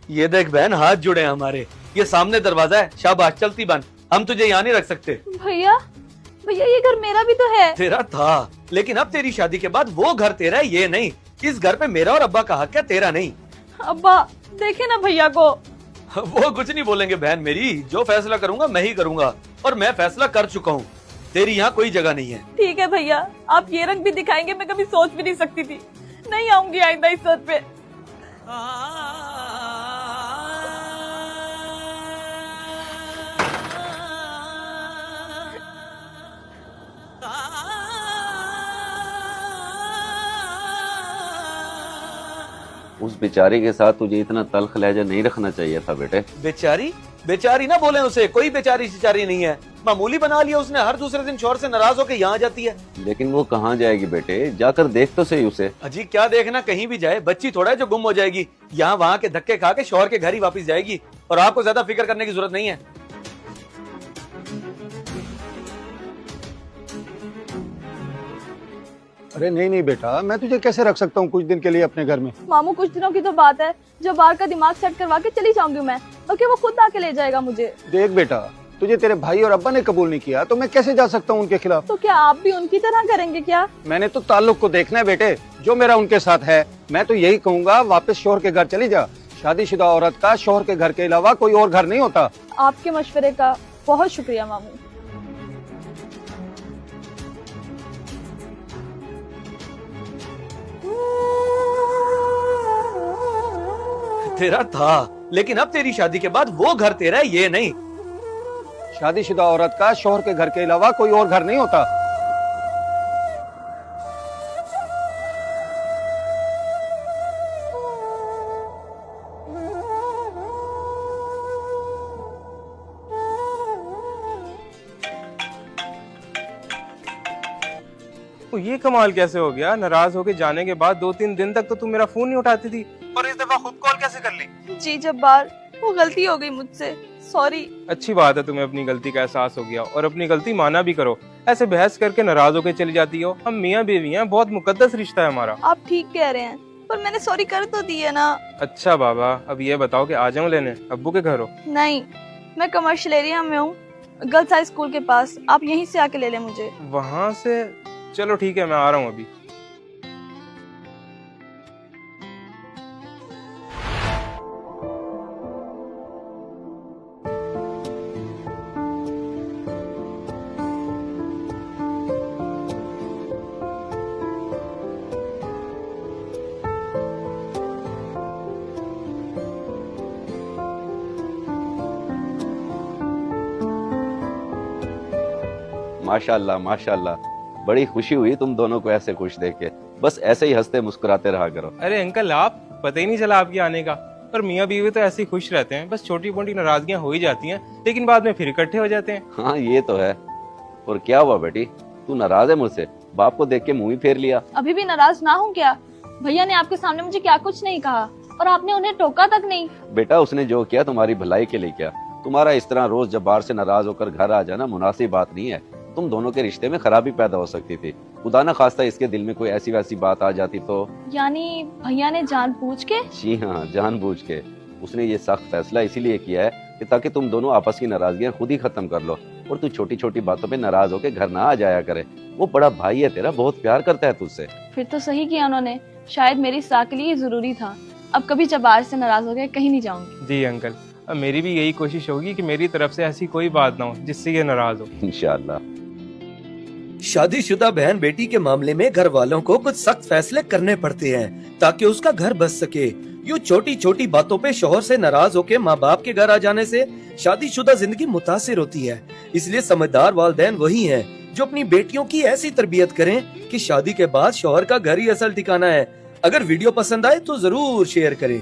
ये देख बहन, हाथ जुड़े हैं हमारे। ये सामने दरवाजा है, शाबाश चलती बन। हम तुझे यहाँ नहीं रख सकते। भैया भैया ये घर मेरा भी तो है। तेरा था, लेकिन अब तेरी शादी के बाद वो घर तेरा है, ये नहीं। इस घर पे मेरा और अब्बा का हक है, तेरा नहीं। अब्बा देखे ना भैया को। वो कुछ नहीं बोलेंगे बहन मेरी। जो फैसला करूंगा मैं ही करूंगा, और मैं फैसला कर चुका हूँ। तेरी यहाँ कोई जगह नहीं है। ठीक है भैया, आप ये रंग भी दिखाएंगे, मैं कभी सोच भी नहीं सकती थी। नहीं आऊंगी आइंदा इस सर पे। उस बेचारी के साथ तुझे इतना तल्ख लहजा नहीं रखना चाहिए था बेटे। बेचारी? बेचारी ना बोले उसे, कोई बेचारी शिचारी नहीं है। मामूली बना लिया उसने। हर दूसरे दिन शौहर से नाराज होकर यहाँ जाती है। लेकिन वो कहाँ जाएगी बेटे, जाकर देख तो सही उसे। अजी क्या देखना, कहीं भी जाए, बच्ची थोड़ा है जो गुम हो जाएगी। यहाँ वहाँ के धक्के खा के शौहर के घर ही वापस जाएगी, और आपको ज्यादा फिक्र करने की जरूरत नहीं है। अरे नहीं नहीं बेटा, मैं तुझे कैसे रख सकता हूँ कुछ दिन के लिए अपने घर में। मामू कुछ दिनों की तो बात है, जब बाहर का दिमाग सेट करवा के चली जाऊंगी मैं, बल्कि वो खुद आके ले जाएगा मुझे। देख बेटा, तुझे तेरे भाई और अब्बा ने कबूल नहीं किया तो मैं कैसे जा सकता हूँ उनके खिलाफ। तो क्या आप भी उनकी तरह करेंगे क्या? मैंने तो ताल्लुक को देखना है बेटे, जो मेरा उनके साथ है। मैं तो यही कहूँगा, वापस शौहर के घर चली जा। शादीशुदा औरत का शौहर के घर के अलावा कोई और घर नहीं होता। आपके मशवरे का बहुत शुक्रिया मामू। तेरा था, लेकिन अब तेरी शादी के बाद वो घर तेरा है, ये नहीं। शादीशुदा औरत का शौहर के घर के अलावा कोई और घर नहीं होता। तो ये कमाल कैसे हो गया? नाराज होके जाने के बाद 2-3 दिन तक तो तू मेरा फोन नहीं उठाती थी, और इस दफा खुद कॉल कैसे कर ली? जी जब्बार, वो गलती हो गई मुझसे, सॉरी। अच्छी बात है तुम्हें अपनी गलती का एहसास हो गया, और अपनी गलती माना भी करो। ऐसे बहस करके नाराज होके चली जाती हो। हम मियाँ बीवी हैं, बहुत मुकद्दस रिश्ता है हमारा। आप ठीक कह रहे हैं, पर मैंने सॉरी कर तो दी है ना। अच्छा बाबा, अब ये बताओ कि आ जाऊं लेने? अब्बू के घर हो? नहीं, मैं कमर्शियल एरिया में हूँ, गर्ल्स हाई स्कूल के पास। आप यहीं से आके ले लें मुझे। वहाँ से? चलो ठीक है, मैं आ रहा हूँ अभी। माशाल्लाह माशाल्लाह, बड़ी खुशी हुई तुम दोनों को ऐसे खुश देख के। बस ऐसे ही हंसते मुस्कुराते रहा करो। अरे अंकल, आप पता ही नहीं चला आपके आने का। पर मियाँ बीवी तो ऐसे ही खुश रहते हैं, बस छोटी मोटी नाराजगियां हो ही जाती हैं, लेकिन बाद में फिर इकट्ठे हो जाते हैं। हाँ ये तो है। और क्या हुआ बेटी, तू नाराज है मुझसे? बाप को देख के मुंह ही फेर लिया। अभी भी नाराज ना हूँ क्या? भैया ने आपके सामने मुझे क्या कुछ नहीं कहा, और आपने उन्हें टोका तक नहीं। बेटा उसने जो किया तुम्हारी भलाई के लिए किया। तुम्हारा इस तरह रोज जब बाहर से नाराज होकर घर आ जाना मुनासिब बात नहीं है। तुम दोनों के रिश्ते में खराबी पैदा हो सकती थी। खुदा ना खास्ता इसके दिल में कोई ऐसी वैसी बात आ जाती तो। यानी भैया ने जानबूझ के? जी हाँ, जानबूझ के। उसने ये सख्त फैसला इसीलिए किया है कि ताकि तुम दोनों आपस की नाराजगियां खुद ही खत्म कर लो, और तू छोटी छोटी बातों पे नाराज होकर घर ना आ जाया करे। वो बड़ा भाई है तेरा, बहुत प्यार करता है तुझसे। फिर तो सही किया उन्होंने, शायद मेरी इस्लाह के लिए जरूरी था। अब कभी जबार से नाराज हो गए कहीं नहीं जाऊंगी। जी अंकल, अब मेरी भी यही कोशिश होगी कि मेरी तरफ से ऐसी कोई बात ना हो जिससे ये नाराज हो। इंशाअल्लाह। शादीशुदा बहन बेटी के मामले में घर वालों को कुछ सख्त फैसले करने पड़ते हैं ताकि उसका घर बच सके। यूँ छोटी छोटी बातों पे शौहर से नाराज होकर माँ बाप के घर आ जाने से शादीशुदा जिंदगी मुतासिर होती है। इसलिए समझदार वालिदैन वही हैं जो अपनी बेटियों की ऐसी तरबियत करें कि शादी के बाद शौहर का घर ही असल ठिकाना है। अगर वीडियो पसंद आए तो जरूर शेयर करें।